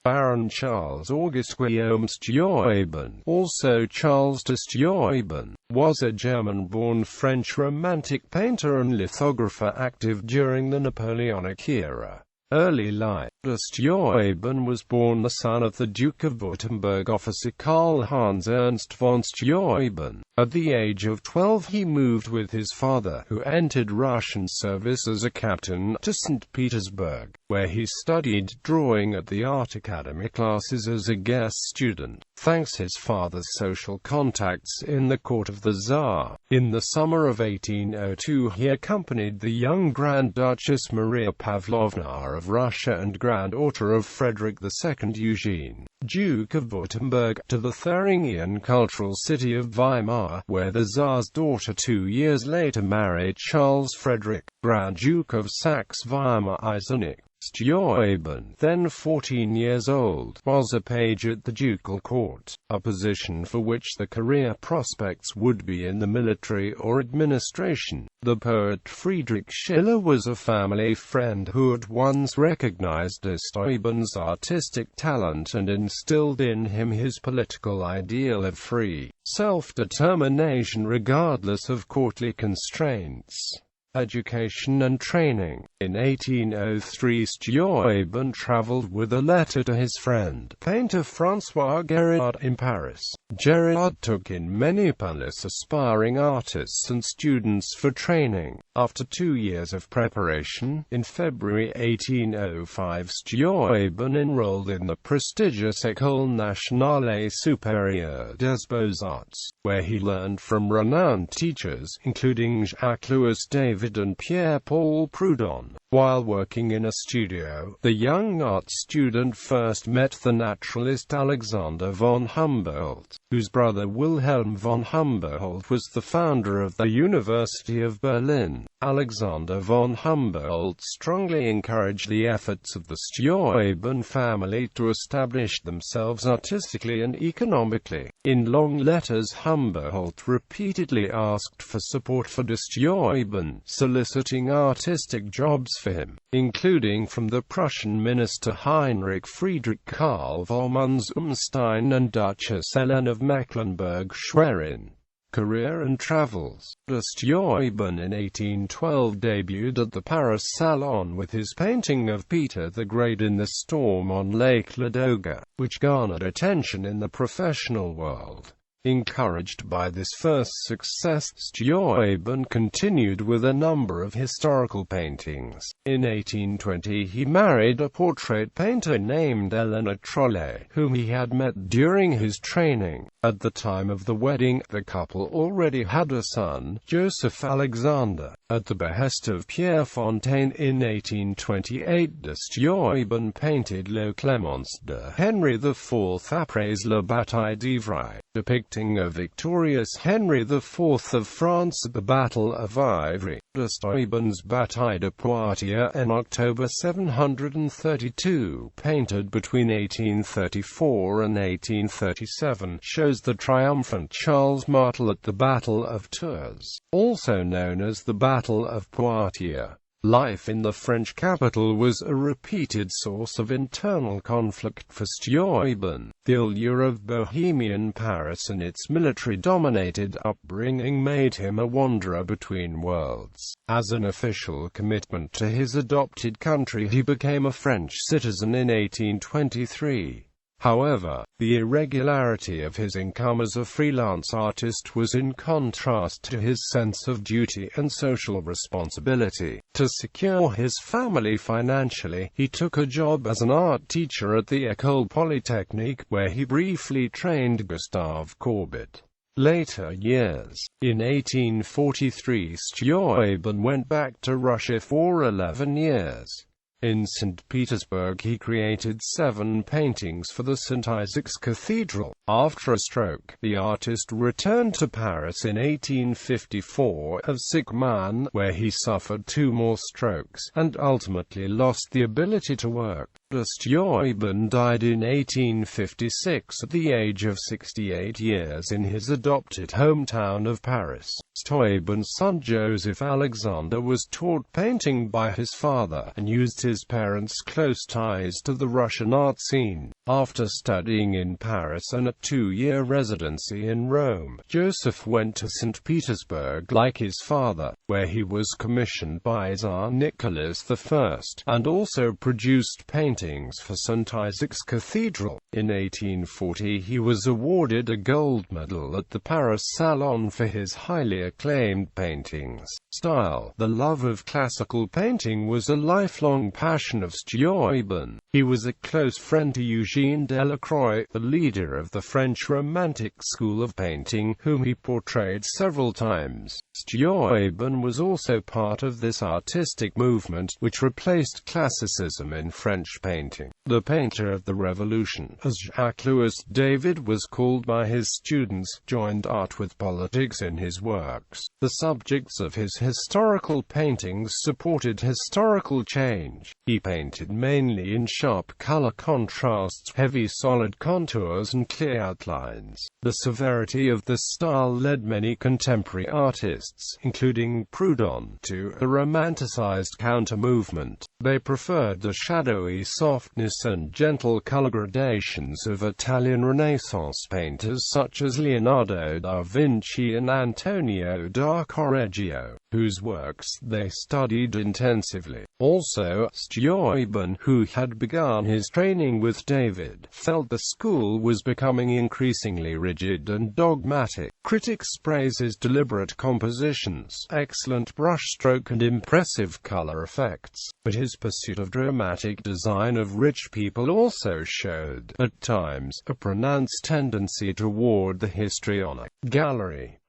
Baron Charles Auguste Guillaume Steuben, also Charles de Steuben, was a German-born French Romantic painter and lithographer active during the Napoleonic era. Early life. De Steuben was born the son of the Duke of Württemberg officer Karl Hans Ernst von Steuben. At the age of 12 he moved with his father, who entered Russian service as a captain, to St. Petersburg, where he studied drawing at the art academy classes as a guest student, thanks his father's social contacts in the court of the Tsar. In the summer of 1802 he accompanied the young Grand Duchess Maria Pavlovna of Russia and granddaughter of Frederick II Eugene, Duke of Württemberg, to the Thuringian cultural city of Weimar, where the Tsar's daughter 2 years later married Charles Frederick, Grand Duke of Saxe-Weimar ISNI. Steuben, then 14 years old, was a page at the ducal court, a position for which the career prospects would be in the military or administration. The poet Friedrich Schiller was a family friend who at once recognized de Steuben's artistic talent and instilled in him his political ideal of free self-determination regardless of courtly constraints. Education and training. In 1803 Steuben traveled with a letter to his friend, painter François Gérard, in Paris. Gérard took in many penniless aspiring artists and students for training. After 2 years of preparation, in February 1805 Steuben enrolled in the prestigious École Nationale Supérieure des Beaux-Arts, where he learned from renowned teachers, including Jacques-Louis David and Pierre-Paul Prudhon. While working in a studio, the young art student first met the naturalist Alexander von Humboldt, whose brother Wilhelm von Humboldt was the founder of the University of Berlin. Alexander von Humboldt strongly encouraged the efforts of the Steuben family to establish themselves artistically and economically. In long letters Humboldt repeatedly asked for support for de Steuben, soliciting artistic jobs for him, including from the Prussian minister Heinrich Friedrich Karl von Unstein and Duchess Helen of Mecklenburg-Schwerin. Career and travels. De Steuben in 1812 debuted at the Paris Salon with his painting of Peter the Great in the Storm on Lake Ladoga, which garnered attention in the professional world. Encouraged by this first success, Steuben continued with a number of historical paintings. In 1820 he married a portrait painter named Eleanor Trollet, whom he had met during his training. At the time of the wedding, the couple already had a son, Joseph Alexander. At the behest of Pierre Fontaine in 1828, de Steuben painted Le Clémence de Henry IV après la bataille d'Ivry, depicting a victorious Henry IV of France at the Battle of Ivry. De Steuben's Bataille de Poitiers in October 732, painted between 1834 and 1837, shows the triumphant Charles Martel at the Battle of Tours, also known as the Battle of Poitiers. Life in the French capital was a repeated source of internal conflict for Steuben. The allure of Bohemian Paris and its military-dominated upbringing made him a wanderer between worlds. As an official commitment to his adopted country, he became a French citizen in 1823. However, the irregularity of his income as a freelance artist was in contrast to his sense of duty and social responsibility. To secure his family financially, he took a job as an art teacher at the École Polytechnique, where he briefly trained Gustave Courbet. Later years. In 1843 Steuben went back to Russia for 11 years. In St. Petersburg he created 7 paintings for the St. Isaac's Cathedral. After a stroke, the artist returned to Paris in 1854, a sick man, where he suffered 2 more strokes, and ultimately lost the ability to work. De Steuben died in 1856 at the age of 68 years in his adopted hometown of Paris. Steuben's son Joseph Alexander was taught painting by his father, and used his parents' close ties to the Russian art scene. After studying in Paris and a 2-year residency in Rome, Joseph went to St. Petersburg like his father, where he was commissioned by Tsar Nicholas I, and also produced paintings for St. Isaac's Cathedral. In 1840 he was awarded a gold medal at the Paris Salon for his highly acclaimed paintings. Style. The love of classical painting was a lifelong passion of Steuben. He was a close friend to Eugène Delacroix, the leader of the French Romantic school of painting, whom he portrayed several times. Steuben was also part of this artistic movement, which replaced classicism in French painting. The painter of the Revolution, as Jacques-Louis David was called by his students, joined art with politics in his works. The subjects of his historical paintings supported historical change. He painted mainly in sharp color contrasts, heavy solid contours and clear outlines. The severity of this style led many contemporary artists, including Proudhon, to a romanticized counter-movement. They preferred the shadowy softness and gentle color gradations of Italian Renaissance painters such as Leonardo da Vinci and Antonio da Correggio, whose works they studied intensively. Also, Steuben, who had begun his training with David, felt the school was becoming increasingly rigid and dogmatic. Critics praise his deliberate compositions, excellent brushstroke and impressive color effects, but his pursuit of dramatic design of rich people also showed, at times, a pronounced tendency toward the histrionic. Gallery.